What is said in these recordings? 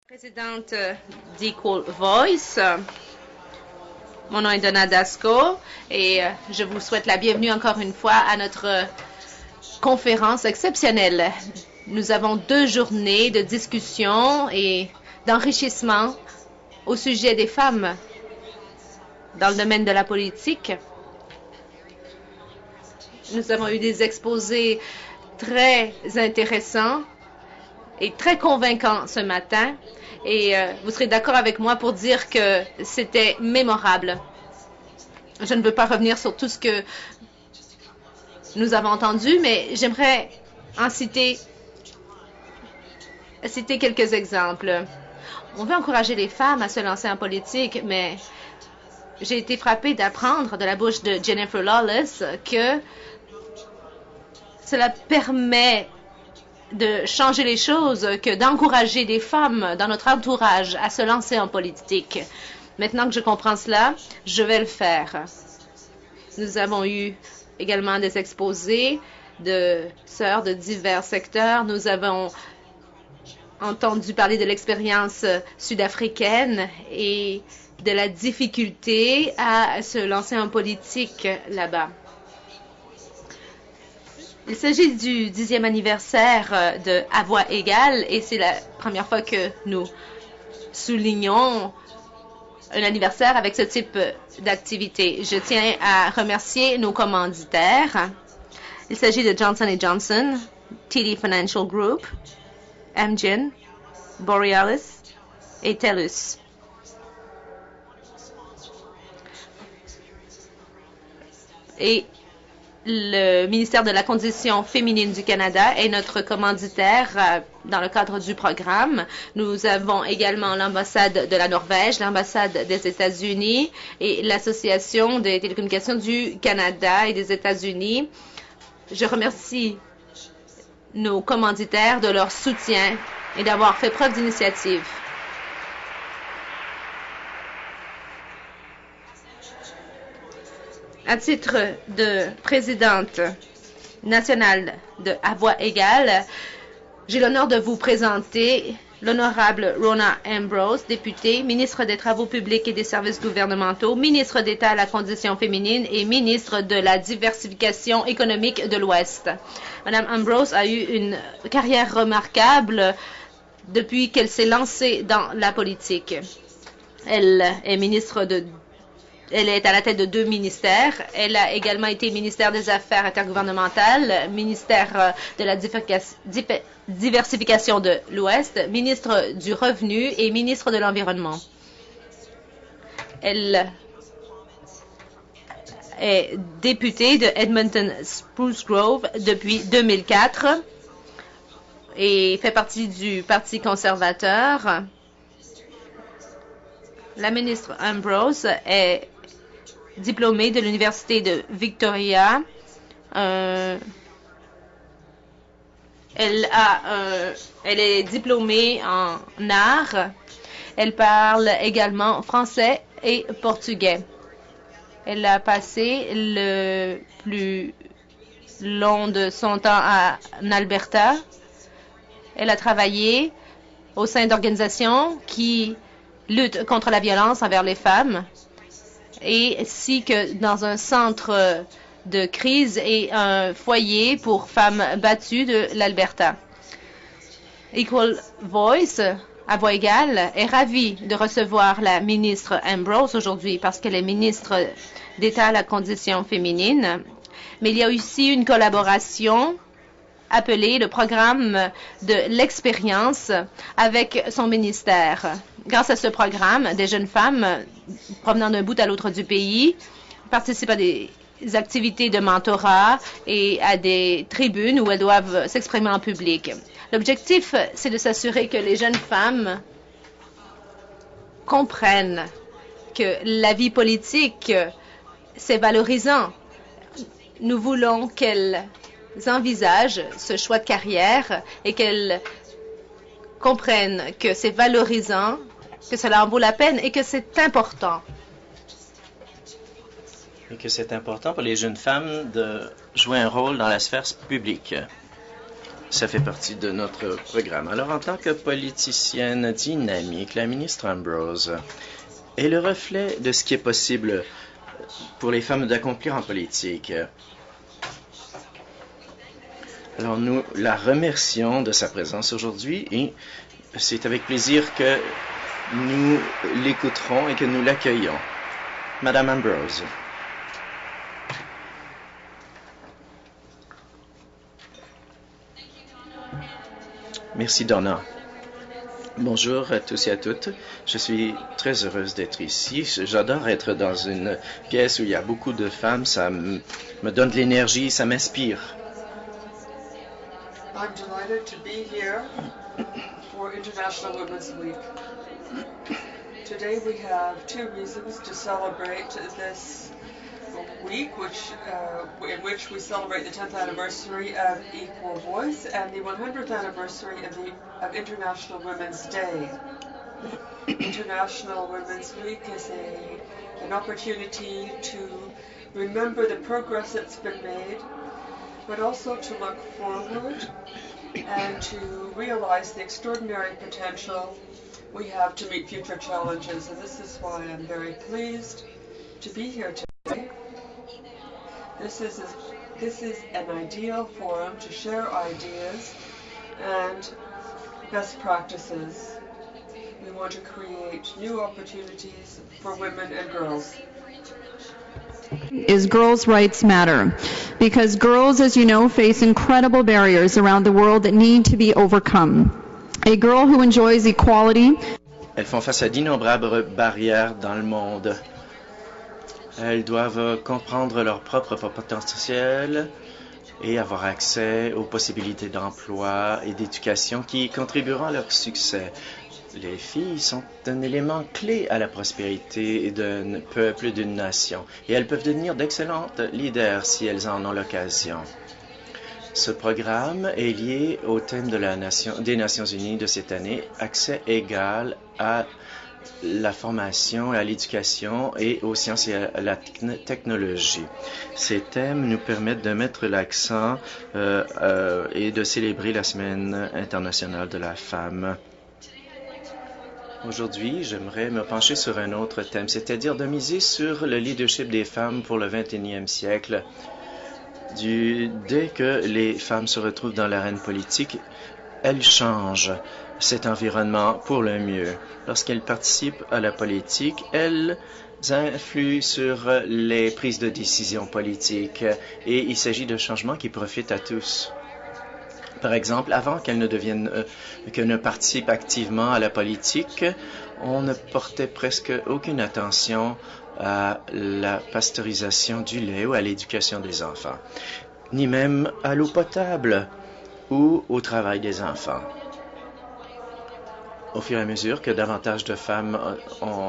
Présidente d'Equal Voice. Mon nom est Donna Dasco et je vous souhaite la bienvenue encore une fois à notre conférence exceptionnelle. Nous avons 2 journées de discussion et d'enrichissement au sujet des femmes dans le domaine de la politique. Nous avons eu des exposés très intéressants et très convaincants ce matin. Et vous serez d'accord avec moi pour dire que c'était mémorable. Je ne veux pas revenir sur tout ce que nous avons entendu, mais j'aimerais en citer quelques exemples. On veut encourager les femmes à se lancer en politique, mais j'ai été frappée d'apprendre de la bouche de Jennifer Lawless que cela permet de changer les choses que d'encourager des femmes dans notre entourage à se lancer en politique. Maintenant que je comprends cela, je vais le faire. Nous avons eu également des exposés de sœurs de divers secteurs. Nous avons entendu parler de l'expérience sud-africaine et de la difficulté à se lancer en politique là-bas. Il s'agit du 10e anniversaire de À Voix égale et c'est la première fois que nous soulignons un anniversaire avec ce type d'activité. Je tiens à remercier nos commanditaires. Il s'agit de Johnson & Johnson, TD Financial Group, Amgen, Borealis et TELUS. Et le ministère de la Condition féminine du Canada est notre commanditaire dans le cadre du programme. Nous avons également l'ambassade de la Norvège, l'ambassade des États-Unis et l'Association des télécommunications du Canada et des États-Unis. Je remercie nos commanditaires de leur soutien et d'avoir fait preuve d'initiative. À titre de présidente nationale de À Voix égale, j'ai l'honneur de vous présenter l'honorable Rona Ambrose, députée, ministre des Travaux publics et des services gouvernementaux, ministre d'État à la condition féminine et ministre de la diversification économique de l'Ouest. Madame Ambrose a eu une carrière remarquable depuis qu'elle s'est lancée dans la politique. Elle est à la tête de 2 ministères. Elle a également été ministère des Affaires intergouvernementales, ministère de la diversification de l'Ouest, ministre du Revenu et ministre de l'Environnement. Elle est députée de Edmonton Spruce Grove depuis 2004 et fait partie du Parti conservateur. La ministre Ambrose est diplômée de l'Université de Victoria. Elle est diplômée en art. Elle parle également français et portugais. Elle a passé le plus long de son temps en Alberta. Elle a travaillé au sein d'organisations qui luttent contre la violence envers les femmes, ainsi que dans un centre de crise et un foyer pour femmes battues de l'Alberta. Equal Voice, à voix égale, est ravie de recevoir la ministre Ambrose aujourd'hui parce qu'elle est ministre d'État à la condition féminine. Mais il y a aussi une collaboration appelée le programme de l'expérience avec son ministère. Grâce à ce programme, des jeunes femmes provenant d'un bout à l'autre du pays participent à des activités de mentorat et à des tribunes où elles doivent s'exprimer en public. L'objectif, c'est de s'assurer que les jeunes femmes comprennent que la vie politique, c'est valorisant. Nous voulons qu'elles envisagent ce choix de carrière et qu'elles comprennent que c'est valorisant, que cela en vaut la peine et que c'est important. Et que c'est important pour les jeunes femmes de jouer un rôle dans la sphère publique. Ça fait partie de notre programme. Alors, en tant que politicienne dynamique, la ministre Ambrose est le reflet de ce qui est possible pour les femmes d'accomplir en politique. Alors, nous la remercions de sa présence aujourd'hui et c'est avec plaisir que nous l'écouterons et que nous l'accueillons. Madame Ambrose. Merci, Donna. Bonjour à tous et à toutes. Je suis très heureuse d'être ici. J'adore être dans une pièce où il y a beaucoup de femmes. Ça me donne de l'énergie, ça m'inspire. I'm delighted to be here for International Women's Week. Today we have two reasons to celebrate this week, in which we celebrate the 10th anniversary of Equal Voice and the 100th anniversary of International Women's Day. International Women's Week is an opportunity to remember the progress that's been made, but also to look forward and to realize the extraordinary potential we have to meet future challenges. And this is why I'm very pleased to be here today. This is an ideal forum to share ideas and best practices. We want to create new opportunities for women and girls. Is Girls' Rights Matter, because girls, as you know, face incredible barriers around the world that need to be overcome. A girl who enjoys equality. Elles font face à d'innombrables barrières dans le monde. Elles doivent comprendre leur propre potentiel et avoir accès aux possibilités d'emploi et d'éducation qui contribueront à leur succès. Les filles sont un élément clé à la prospérité d'un peuple, d'une nation, et elles peuvent devenir d'excellentes leaders si elles en ont l'occasion. Ce programme est lié au thème des Nations Unies de cette année, accès égal à la formation et à l'éducation et aux sciences et à la technologie. Ces thèmes nous permettent de mettre l'accent et de célébrer la Semaine internationale de la femme. Aujourd'hui, j'aimerais me pencher sur un autre thème, c'est-à-dire de miser sur le leadership des femmes pour le 21e siècle. Dès que les femmes se retrouvent dans l'arène politique, elles changent cet environnement pour le mieux. Lorsqu'elles participent à la politique, elles influent sur les prises de décision politiques et il s'agit de changements qui profitent à tous. Par exemple, avant qu'elles ne participent activement à la politique, on ne portait presque aucune attention à la pasteurisation du lait ou à l'éducation des enfants, ni même à l'eau potable ou au travail des enfants. Au fur et à mesure que davantage de femmes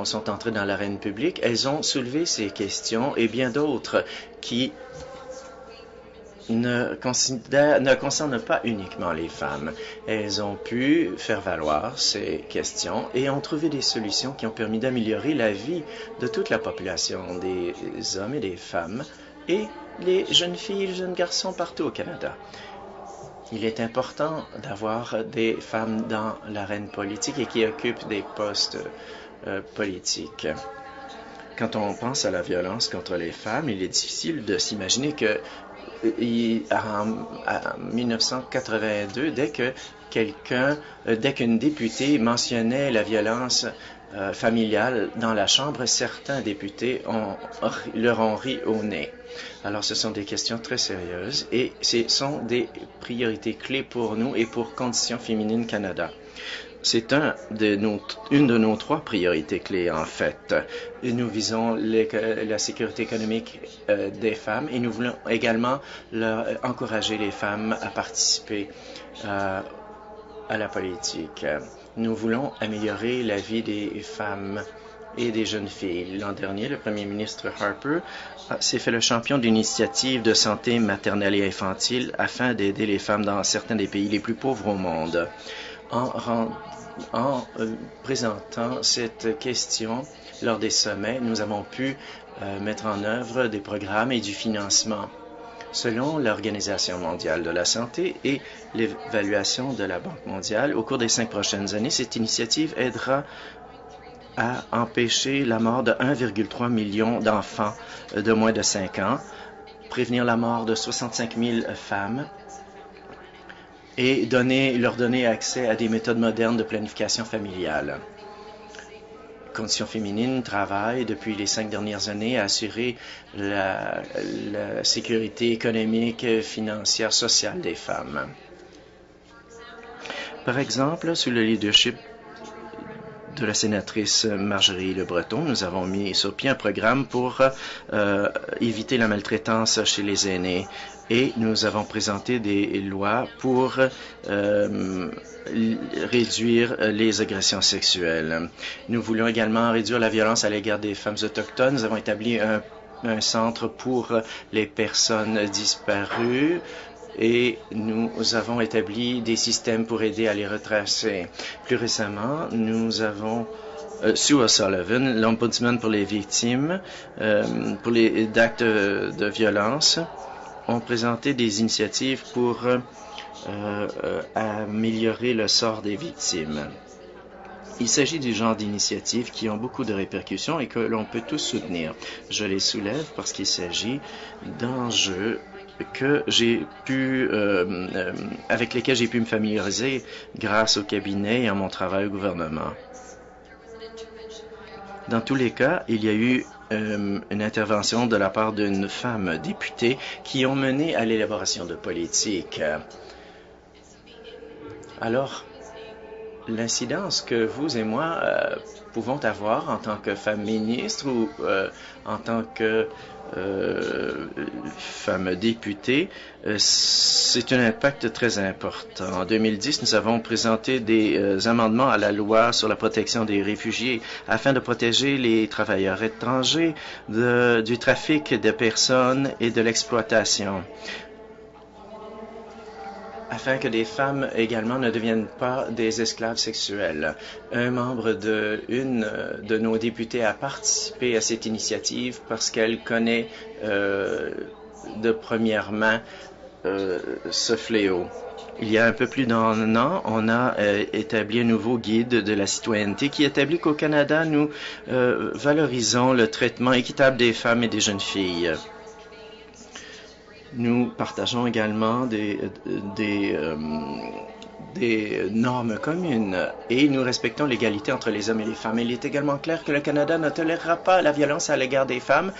sont entrées dans l'arène publique, elles ont soulevé ces questions et bien d'autres qui ne concernent pas uniquement les femmes. Elles ont pu faire valoir ces questions et ont trouvé des solutions qui ont permis d'améliorer la vie de toute la population, des hommes et des femmes, et les jeunes filles et les jeunes garçons partout au Canada. Il est important d'avoir des femmes dans l'arène politique et qui occupent des postes politiques. Quand on pense à la violence contre les femmes, il est difficile de s'imaginer que en 1982, dès qu'une députée mentionnait la violence familiale dans la Chambre, certains députés leur ont ri au nez. Alors, ce sont des questions très sérieuses et ce sont des priorités clés pour nous et pour Conditions féminines Canada. C'est une de nos trois priorités clés, en fait. Nous visons la sécurité économique des femmes et nous voulons également encourager les femmes à participer à la politique. Nous voulons améliorer la vie des femmes et des jeunes filles. L'an dernier, le premier ministre Harper s'est fait le champion d'initiatives de santé maternelle et infantile afin d'aider les femmes dans certains des pays les plus pauvres au monde. En présentant cette question lors des sommets, nous avons pu mettre en œuvre des programmes et du financement. Selon l'Organisation mondiale de la santé et l'évaluation de la Banque mondiale, au cours des 5 prochaines années, cette initiative aidera à empêcher la mort de 1,3 million d'enfants de moins de 5 ans, prévenir la mort de 65 000 femmes et leur donner accès à des méthodes modernes de planification familiale. Conditions féminines travaille depuis les 5 dernières années à assurer la sécurité économique, financière, sociale des femmes. Par exemple, sous le leadership de la sénatrice Marjorie Le Breton, nous avons mis sur pied un programme pour éviter la maltraitance chez les aînés et nous avons présenté des lois pour réduire les agressions sexuelles. Nous voulons également réduire la violence à l'égard des femmes autochtones. Nous avons établi un centre pour les personnes disparues et nous avons établi des systèmes pour aider à les retracer. Plus récemment, nous avons Sue O'Sullivan, l'ombudsman pour les victimes pour les d'actes de violence, ont présenté des initiatives pour améliorer le sort des victimes. Il s'agit du genre d'initiatives qui ont beaucoup de répercussions et que l'on peut tous soutenir. Je les soulève parce qu'il s'agit d'enjeux que j'ai pu, avec lesquels j'ai pu me familiariser grâce au cabinet et à mon travail au gouvernement. Dans tous les cas, il y a eu une intervention de la part d'une femme députée qui ont mené à l'élaboration de politiques. Alors, l'incidence que vous et moi pouvons avoir en tant que femme ministre ou en tant que femme députée, c'est un impact très important. En 2010, nous avons présenté des amendements à la loi sur la protection des réfugiés afin de protéger les travailleurs étrangers du trafic de personnes et de l'exploitation, afin que des femmes également ne deviennent pas des esclaves sexuels. Un membre une de nos députés a participé à cette initiative parce qu'elle connaît de première main ce fléau. Il y a un peu plus d'un an, on a établi un nouveau guide de la citoyenneté qui établit qu'au Canada, nous valorisons le traitement équitable des femmes et des jeunes filles. Nous partageons également des normes communes et nous respectons l'égalité entre les hommes et les femmes. Il est également clair que le Canada ne tolérera pas la violence à l'égard des femmes,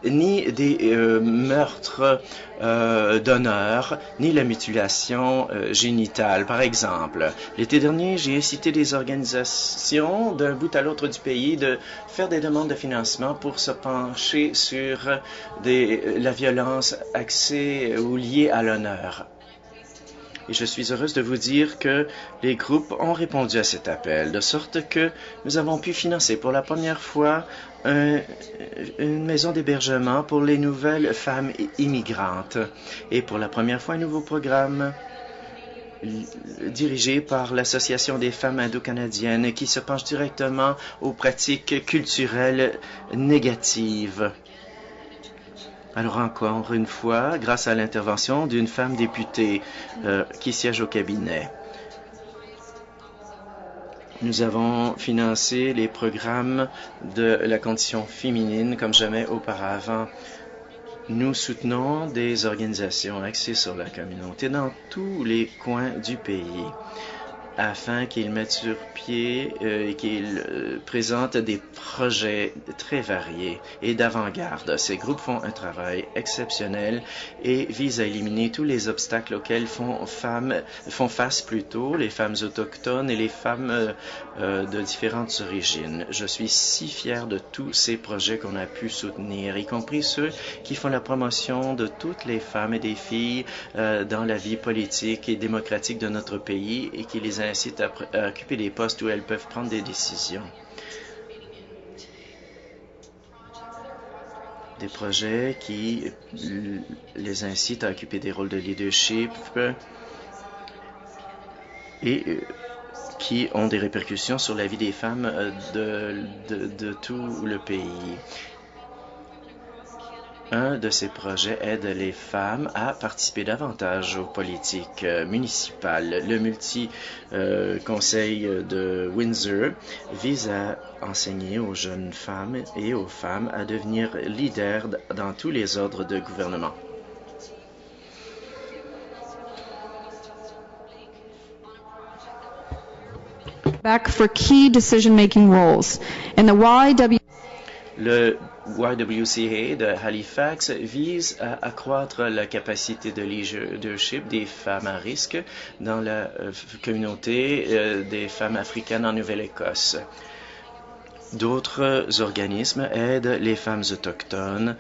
ni des meurtres d'honneur, ni la mutilation génitale. Par exemple, l'été dernier, j'ai incité des organisations d'un bout à l'autre du pays de faire des demandes de financement pour se pencher sur la violence axée ou liée à l'honneur. Et je suis heureuse de vous dire que les groupes ont répondu à cet appel, de sorte que nous avons pu financer pour la première fois une maison d'hébergement pour les nouvelles femmes immigrantes et pour la première fois un nouveau programme dirigé par l'Association des femmes indo-canadiennes qui se penche directement aux pratiques culturelles négatives. Alors encore une fois, grâce à l'intervention d'une femme députée qui siège au cabinet, nous avons financé les programmes de la condition féminine comme jamais auparavant. Nous soutenons des organisations axées sur la communauté dans tous les coins du pays, afin qu'ils mettent sur pied et qu'ils présentent des projets très variés et d'avant-garde. Ces groupes font un travail exceptionnel et visent à éliminer tous les obstacles auxquels font face plutôt les femmes autochtones et les femmes de différentes origines. Je suis si fier de tous ces projets qu'on a pu soutenir, y compris ceux qui font la promotion de toutes les femmes et des filles dans la vie politique et démocratique de notre pays et qui les incite à occuper des postes où elles peuvent prendre des décisions. Des projets qui les incitent à occuper des rôles de leadership et qui ont des répercussions sur la vie des femmes de tout le pays. Un de ces projets aide les femmes à participer davantage aux politiques municipales. Le multi-conseil de Windsor vise à enseigner aux jeunes femmes et aux femmes à devenir leaders dans tous les ordres de gouvernement. Back for key decision-making roles. In the Le YWCA de Halifax vise à accroître la capacité de leadership des femmes à risque dans la communauté des femmes africaines en Nouvelle-Écosse. D'autres organismes aident les femmes autochtones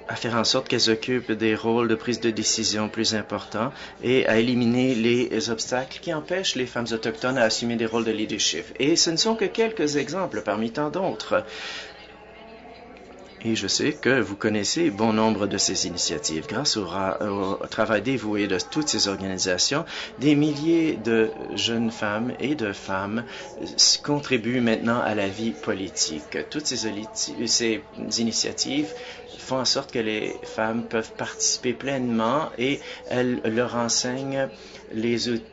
à faire en sorte qu'elles occupent des rôles de prise de décision plus importants et à éliminer les obstacles qui empêchent les femmes autochtones à assumer des rôles de leadership. Et ce ne sont que quelques exemples parmi tant d'autres. Et je sais que vous connaissez bon nombre de ces initiatives. Grâce au travail dévoué de toutes ces organisations, des milliers de jeunes femmes et de femmes contribuent maintenant à la vie politique. Toutes ces initiatives font en sorte que les femmes peuvent participer pleinement et elles leur enseignent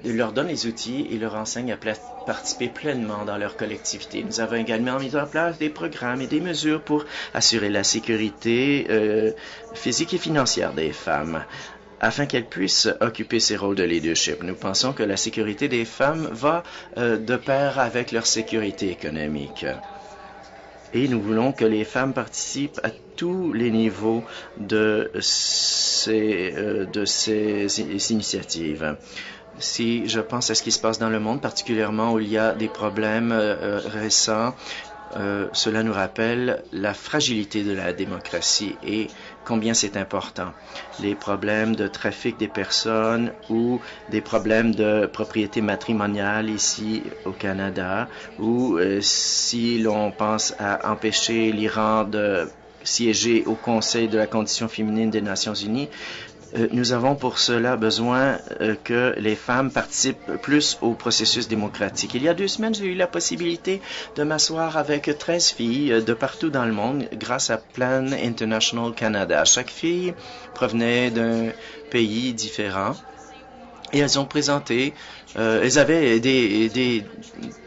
leur donnent les outils et leur enseignent à participer pleinement dans leur collectivité. Nous avons également mis en place des programmes et des mesures pour assurer la sécurité physique et financière des femmes afin qu'elles puissent occuper ces rôles de leadership. Nous pensons que la sécurité des femmes va de pair avec leur sécurité économique. Et nous voulons que les femmes participent à tous les niveaux de ces initiatives. Si je pense à ce qui se passe dans le monde, particulièrement où il y a des problèmes récents, cela nous rappelle la fragilité de la démocratie et combien c'est important. Les problèmes de trafic des personnes ou des problèmes de propriété matrimoniale ici au Canada, ou si l'on pense à empêcher l'Iran de siéger au Conseil de la condition féminine des Nations unies, nous avons pour cela besoin que les femmes participent plus au processus démocratique. Il y a 2 semaines, j'ai eu la possibilité de m'asseoir avec 13 filles de partout dans le monde grâce à Plan International Canada. Chaque fille provenait d'un pays différent et elles ont présenté, elles avaient des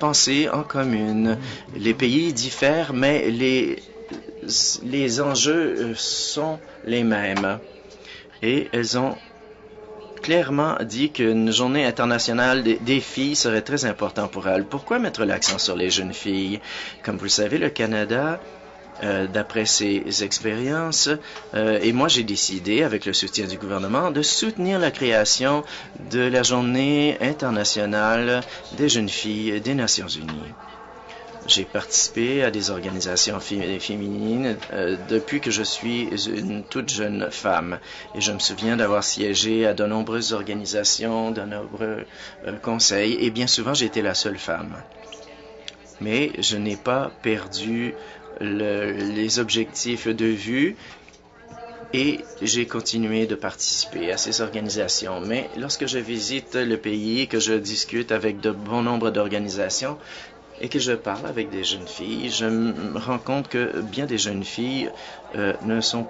pensées en commune. Les pays diffèrent, mais les enjeux sont les mêmes. Et elles ont clairement dit qu'une journée internationale des filles serait très importante pour elles. Pourquoi mettre l'accent sur les jeunes filles? Comme vous le savez, le Canada, d'après ses expériences, et moi j'ai décidé, avec le soutien du gouvernement, de soutenir la création de la journée internationale des jeunes filles des Nations unies. J'ai participé à des organisations féminines depuis que je suis une toute jeune femme. Et je me souviens d'avoir siégé à de nombreuses organisations, de nombreux conseils. Et bien souvent, j'étais la seule femme. Mais je n'ai pas perdu les objectifs de vue. Et j'ai continué de participer à ces organisations. Mais lorsque je visite le pays, que je discute avec de bon nombre d'organisations, et que je parle avec des jeunes filles, je me rends compte que bien des jeunes filles n'ont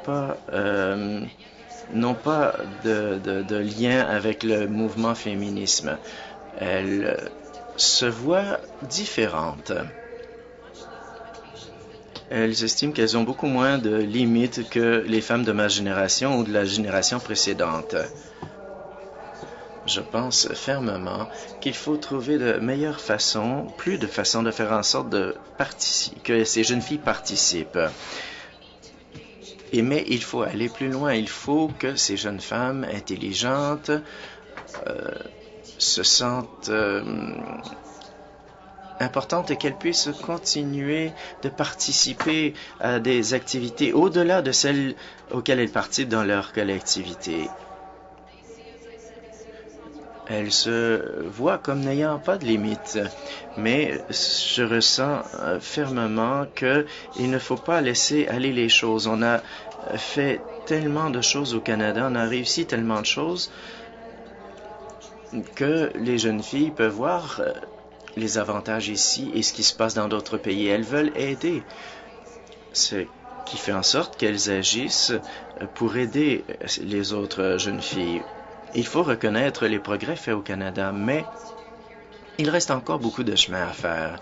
pas de lien avec le mouvement féminisme. Elles se voient différentes. Elles estiment qu'elles ont beaucoup moins de limites que les femmes de ma génération ou de la génération précédente. Je pense fermement qu'il faut trouver de meilleures façons, plus de façons de faire en sorte que ces jeunes filles participent. Mais il faut aller plus loin. Il faut que ces jeunes femmes intelligentes se sentent importantes et qu'elles puissent continuer de participer à des activités au-delà de celles auxquelles elles participent dans leur collectivité. Elles se voient comme n'ayant pas de limites, mais je ressens fermement qu'il ne faut pas laisser aller les choses. On a fait tellement de choses au Canada, on a réussi tellement de choses que les jeunes filles peuvent voir les avantages ici et ce qui se passe dans d'autres pays. Elles veulent aider. C'est qui fait en sorte qu'elles agissent pour aider les autres jeunes filles. Il faut reconnaître les progrès faits au Canada, mais il reste encore beaucoup de chemin à faire.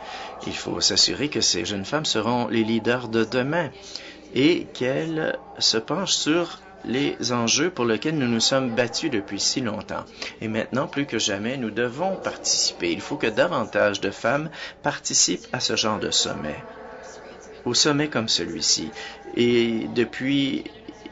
Il faut s'assurer que ces jeunes femmes seront les leaders de demain et qu'elles se penchent sur les enjeux pour lesquels nous nous sommes battus depuis si longtemps. Et maintenant, plus que jamais, nous devons participer. Il faut que davantage de femmes participent à ce genre de sommet, au sommet comme celui-ci. Et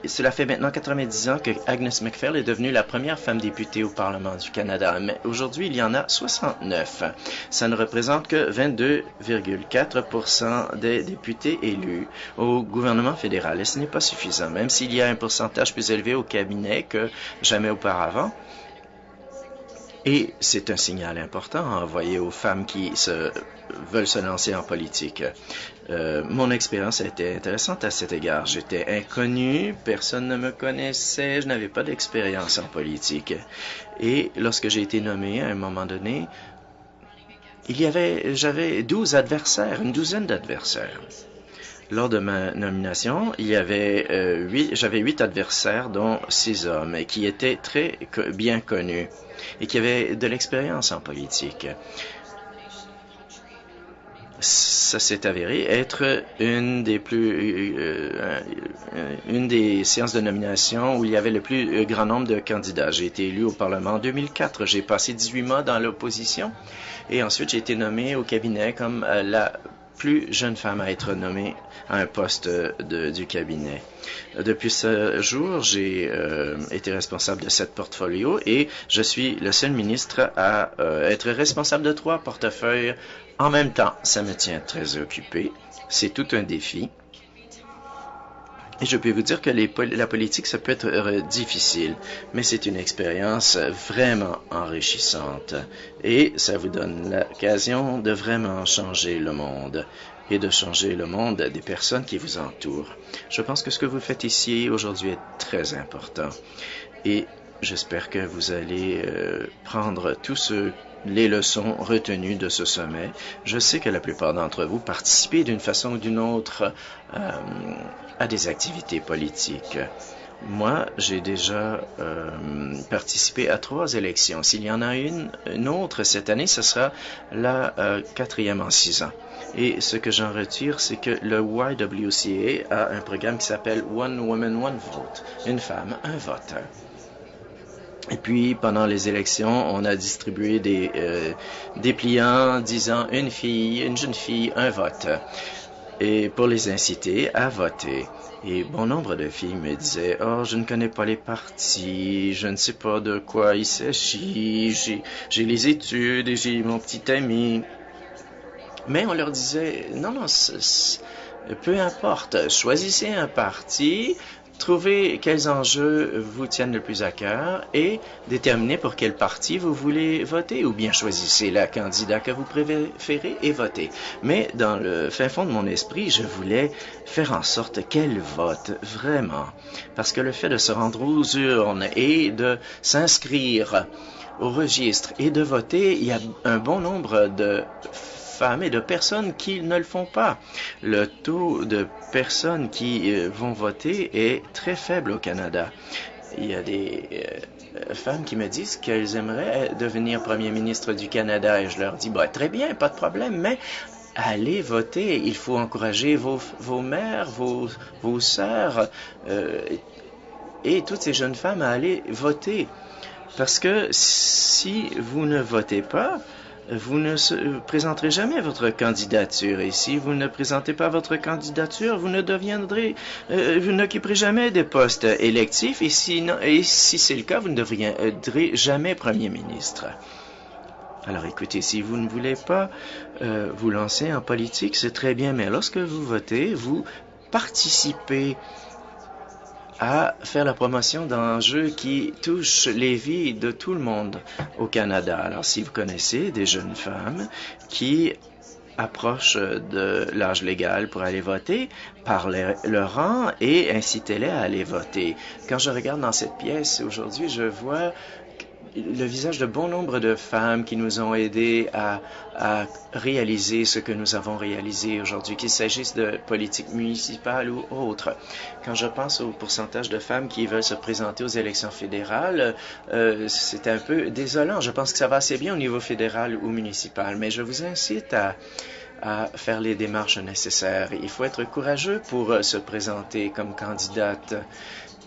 cela fait maintenant 90 ans que Agnes MacPhail est devenue la première femme députée au Parlement du Canada. Mais aujourd'hui, il y en a 69. Ça ne représente que 22,4% des députés élus au gouvernement fédéral. Et ce n'est pas suffisant, même s'il y a un pourcentage plus élevé au cabinet que jamais auparavant. Et c'est un signal important à envoyer aux femmes qui veulent se lancer en politique. Mon expérience a été intéressante à cet égard. J'étais inconnu, personne ne me connaissait, je n'avais pas d'expérience en politique. Et lorsque j'ai été nommé à un moment donné, j'avais 12 adversaires, une douzaine d'adversaires. Lors de ma nomination, j'avais 8 adversaires, dont 6 hommes, qui étaient très bien connus et qui avaient de l'expérience en politique. Ça s'est avéré être une des séances de nomination où il y avait le plus grand nombre de candidats. J'ai été élu au Parlement en 2004. J'ai passé 18 mois dans l'opposition et ensuite j'ai été nommé au cabinet comme la plus jeune femme à être nommée à un poste du cabinet. Depuis ce jour, j'ai été responsable de 7 portfolios et je suis le seul ministre à être responsable de 3 portefeuilles en même temps. Ça me tient très occupé. C'est tout un défi. Et je peux vous dire que la politique, ça peut être difficile, mais c'est une expérience vraiment enrichissante. Et ça vous donne l'occasion de vraiment changer le monde et de changer le monde des personnes qui vous entourent. Je pense que ce que vous faites ici aujourd'hui est très important. Et j'espère que vous allez prendre tous les leçons retenues de ce sommet. Je sais que la plupart d'entre vous participez d'une façon ou d'une autre à des activités politiques. Moi, j'ai déjà participé à 3 élections. S'il y en a une autre cette année, ce sera la 4e en 6 ans. Et ce que j'en retire, c'est que le YWCA a un programme qui s'appelle One Woman, One Vote. Une femme, un vote. Et puis, pendant les élections, on a distribué des dépliants disant une jeune fille, un vote. Et pour les inciter à voter. Et bon nombre de filles me disaient « Oh, je ne connais pas les partis, je ne sais pas de quoi il s'agit, j'ai les études et j'ai mon petit ami. » Mais on leur disait « Non, peu importe, choisissez un parti, trouvez quels enjeux vous tiennent le plus à cœur et déterminez pour quel parti vous voulez voter ou bien choisissez la candidat que vous préférez et votez. » Mais dans le fin fond de mon esprit, je voulais faire en sorte qu'elle vote vraiment. Parce que le fait de se rendre aux urnes et de s'inscrire au registre et de voter, il y a un bon nombre de femmes et de personnes qui ne le font pas. Le taux de personnes qui vont voter est très faible au Canada. Il y a des femmes qui me disent qu'elles aimeraient devenir premier ministre du Canada et je leur dis très bien, pas de problème, mais allez voter. Il faut encourager vos mères, vos sœurs et toutes ces jeunes femmes à aller voter. Parce que si vous ne votez pas, vous ne présenterez jamais votre candidature. Et si vous ne présentez pas votre candidature, vous n'occuperez jamais des postes électifs. Et si c'est le cas, vous ne deviendrez jamais premier ministre. Alors écoutez, si vous ne voulez pas vous lancer en politique, c'est très bien, mais lorsque vous votez, vous participez à faire la promotion d'enjeux qui touchent les vies de tout le monde au Canada. Alors, si vous connaissez des jeunes femmes qui approchent de l'âge légal pour aller voter, parlez-leur rang et incitez-les à aller voter. Quand je regarde dans cette pièce aujourd'hui, je vois le visage de bon nombre de femmes qui nous ont aidés à réaliser ce que nous avons réalisé aujourd'hui, qu'il s'agisse de politique municipale ou autre. Quand je pense au pourcentage de femmes qui veulent se présenter aux élections fédérales, c'est un peu désolant. Je pense que ça va assez bien au niveau fédéral ou municipal, mais je vous incite à faire les démarches nécessaires. Il faut être courageux pour se présenter comme candidate.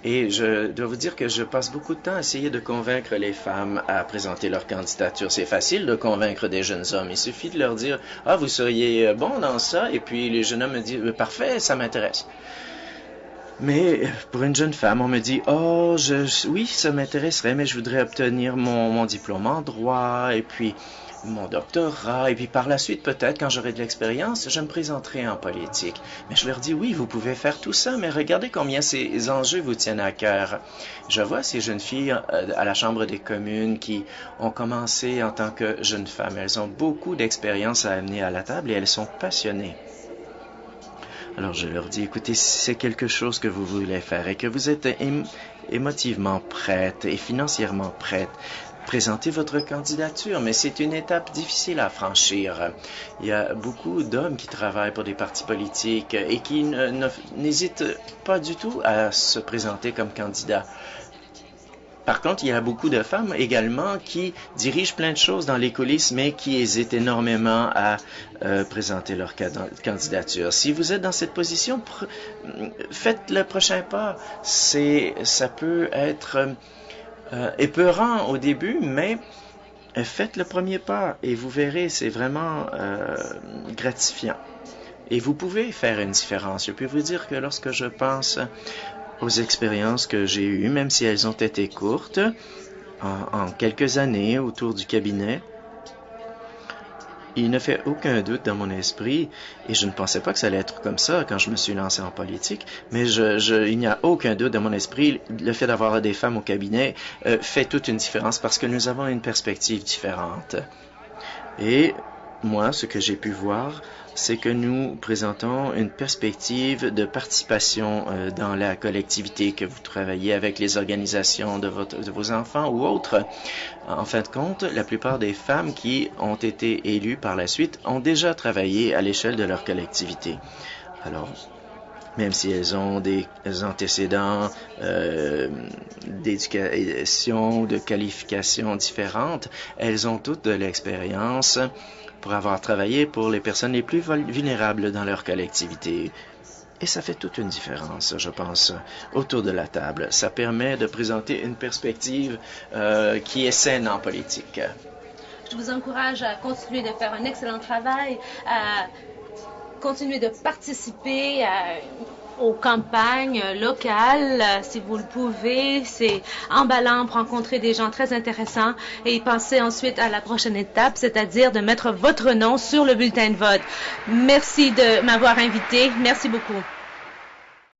Et je dois vous dire que je passe beaucoup de temps à essayer de convaincre les femmes à présenter leur candidature. C'est facile de convaincre des jeunes hommes. Il suffit de leur dire « Ah, vous seriez bon dans ça », et puis les jeunes hommes me disent « Parfait, ça m'intéresse ». Mais pour une jeune femme, on me dit « Oh, oui, ça m'intéresserait, mais je voudrais obtenir mon diplôme en droit, et puis mon doctorat, et puis par la suite, peut-être, quand j'aurai de l'expérience, je me présenterai en politique. » Mais je leur dis, oui, vous pouvez faire tout ça, mais regardez combien ces enjeux vous tiennent à cœur. Je vois ces jeunes filles à la Chambre des communes qui ont commencé en tant que jeunes femmes. Elles ont beaucoup d'expérience à amener à la table et elles sont passionnées. Alors je leur dis, écoutez, si c'est quelque chose que vous voulez faire et que vous êtes émotivement prête et financièrement prête, présentez votre candidature, mais c'est une étape difficile à franchir. Il y a beaucoup d'hommes qui travaillent pour des partis politiques et qui n'hésitent pas du tout à se présenter comme candidats. Par contre, il y a beaucoup de femmes également qui dirigent plein de choses dans les coulisses, mais qui hésitent énormément à présenter leur candidature. Si vous êtes dans cette position, faites le prochain pas. Ça peut être épeurant au début, mais faites le premier pas et vous verrez, c'est vraiment gratifiant. Et vous pouvez faire une différence. Je peux vous dire que lorsque je pense aux expériences que j'ai eues, même si elles ont été courtes, en quelques années autour du cabinet, il ne fait aucun doute dans mon esprit, et je ne pensais pas que ça allait être comme ça quand je me suis lancé en politique, mais il n'y a aucun doute dans mon esprit, le fait d'avoir des femmes au cabinet fait toute une différence parce que nous avons une perspective différente. Et moi, ce que j'ai pu voir, c'est que nous présentons une perspective de participation dans la collectivité, que vous travaillez avec les organisations de vos enfants ou autres. En fin de compte, la plupart des femmes qui ont été élues par la suite ont déjà travaillé à l'échelle de leur collectivité. Alors, même si elles ont des antécédents d'éducation ou de qualifications différentes, elles ont toutes de l'expérience pour avoir travaillé pour les personnes les plus vulnérables dans leur collectivité. Et ça fait toute une différence, je pense, autour de la table. Ça permet de présenter une perspective qui est saine en politique. Je vous encourage à continuer de faire un excellent travail, à continuer de participer aux campagnes locales, si vous le pouvez. C'est emballant pour rencontrer des gens très intéressants et penser ensuite à la prochaine étape, c'est-à-dire de mettre votre nom sur le bulletin de vote. Merci de m'avoir invité. Merci beaucoup.